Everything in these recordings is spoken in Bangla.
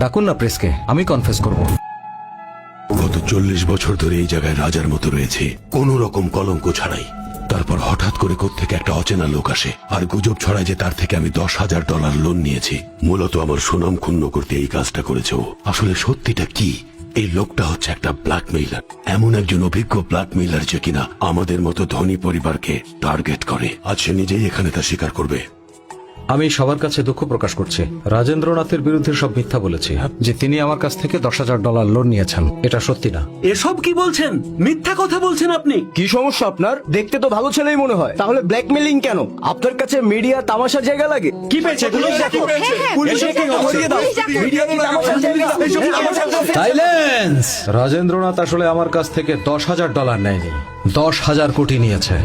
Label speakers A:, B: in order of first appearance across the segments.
A: ডাকুন না প্রেসকে, আমি কনফেস করব।
B: গত 40 বছর ধরে এই জায়গায় রাজার মতো রয়েছে, কোন রকম কলঙ্ক ছাড়াই। তারপর হঠাৎ করে কোত্থেকে একটা অচেনা লোক আসে আর গুজব ছড়ায় যে তার থেকে আমি $10,000 লোন নিয়েছি। মূলত আমার সুনাম ক্ষুণ্ণ করতে এই কাজটা করেছে ও। আসলে সত্যিটা কি? এই লোকটা হচ্ছে একটা ব্ল্যাকমেইলার, এমন একজন অভিজ্ঞ ব্ল্যাকমেইলার যে কিনা আমাদের মতো ধনী পরিবারকে টার্গেট করে। আজ সে নিজেই এখানে তা স্বীকার করবে।
A: আমি সবার কাছে দুঃখ প্রকাশ করছি, রাজেন্দ্রনাথের বিরুদ্ধে সব মিথ্যা বলেছি যে তিনি আমার কাছ থেকে $10,000 লোন নিয়েছেন। এটা সত্যি না।
C: এসব কি বলছেন? মিথ্যা কথা বলছেন আপনি।
D: কি সমস্যা আপনার? দেখতে তো ভালো ছেলেই মনে হয়, তাহলে ব্ল্যাকমেলিং কেন? আপনার কাছে মিডিয়া তামাশার জায়গা লাগে?
C: কি পেয়েছে? পুলিশ ডাকো।
D: পুলিশকে ধরিয়ে দাও। মিডিয়া কি তামাশার জায়গা?
A: সাইলেন্স! রাজেন্দ্রনাথ আসলে আমার কাছ থেকে $10,000 নেয়নি, 10,000 কোটি নিয়েছে।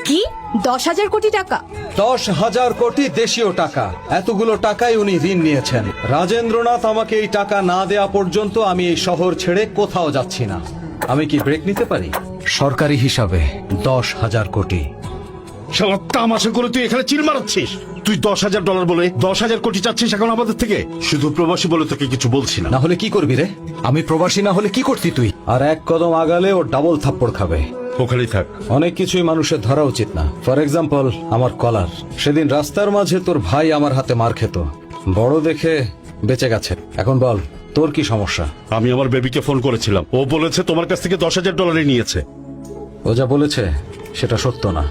E: কি 10,000 কোটি টাকা?
A: 10,000 কোটি দেশীয় টাকা। এতগুলো টাকাই উনি ঋণ নিয়েছেন। রাজেন্দ্রনাথ আমাকে এই টাকা না দেয়া পর্যন্ত আমি এই শহর ছেড়ে কোথাও যাচ্ছি না। আমি কি ব্রেক নিতে পারি? সরকারি হিসাবে 10,000 কোটি।
F: শালা তামাশা করে তুই এখানে চিল মারাচ্ছিস? তুই $10,000 বলে 10,000 কোটি চাচ্ছিস এখন আমাদের থেকে? শুধু প্রবাসী বলে তোকে কিছু বলছি না।
A: না হলে কি করবি রে? আমি প্রবাসী না হলে কি করতি তুই? আর এক কদম আগালে ও ডাবল থাপ্পড় খাবে।
F: ওখানেই থাক।
A: অনেক কিছুই মানুষের ধরা উচিত না। ফর এক্সাম্পল, আমার কলার। সেদিন রাস্তার মাঝে তোর ভাই আমার হাতে মার খেত, বড় দেখে বেঁচে গেছে। এখন বল, তোর কি সমস্যা?
F: আমি আমার বেবিকে ফোন করেছিলাম, ও বলেছে তোমার কাছ থেকে $10,000 নিয়েছে।
A: ও যা বলেছে সেটা সত্য না।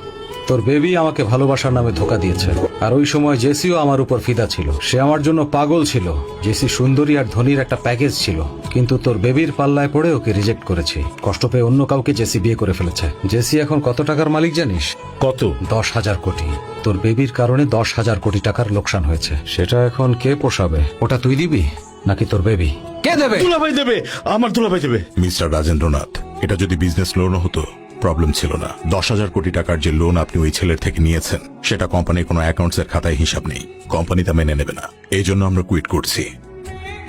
A: তোর বেবি আমাকে ভালোবাসার নামে ধোকা দিয়েছে। আর ওই সময় জেসিও আমার উপর ফিদা ছিল, সে আমার জন্য পাগল ছিল। জেসি সুন্দরী আর ধনীর একটা প্যাকেজ ছিল, কিন্তু তোর বেবির পাল্লায় পড়ে ওকে রিজেক্ট করেছি। কষ্ট পেয়ে অন্য কাউকে জেসি বিয়ে করে ফেলেছে। জেসি এখন কত টাকার মালিক জানিস?
F: কত?
A: 10,000 কোটি। তোর বেবির কারণে 10,000 কোটি টাকার লোকসান হয়েছে। সেটা এখন কে পোষাবে? ওটা তুই দিবি নাকি তোর বেবি? কে দেবে?
F: দুলাভাই দেবে, আমার দুলাভাই দেবে।
G: মিস্টার রাজেন্দ্রনাথ, এটা যদি বিজনেস লোন হতো প্রবলেম ছিল না। 10,000 কোটি টাকার যে লোন আপনি ওই ছেলের থেকে নিয়েছেন, সেটা কোম্পানির কোনো অ্যাকাউন্টসের খাতায় হিসাব নেই। কোম্পানি তা মেনে নেবে না, এই জন্য আমরা কুইট করছি।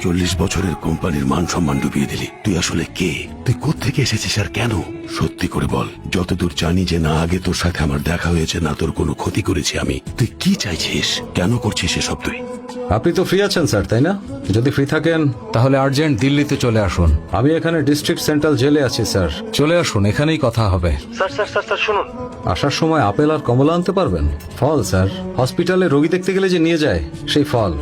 B: 40 বছরের কোম্পানির মান সম্মান ডুবিয়ে দিলি। তুই আসলে কে? তুই কোত্থেকে এসেছিস আর কেন? সত্যি করে বল। যতদূর জানি যে না আগে তোর সাথে আমার দেখা হয়েছে, না তোর কোনো ক্ষতি করেছি আমি। তুই কি চাইছিস? কেন করছিস এসব তুই?
A: আপনি তো ফ্রি আছেন স্যার, তাই না? যদি ফ্রি থাকেন তাহলে আর্জেন্ট দিল্লিতে চলে আসুন। আমি এখানে ডিস্ট্রিক্ট সেন্ট্রাল জেলে আছি স্যার। চলে আসুন, এখানেই কথা হবে।
C: স্যার শুনুন।
A: আসার সময় আপেল আর কমলা আনতে পারবেন? ফল স্যার, হসপিটালে রোগী দেখতে গেলে যে নিয়ে যায় সেই ফল।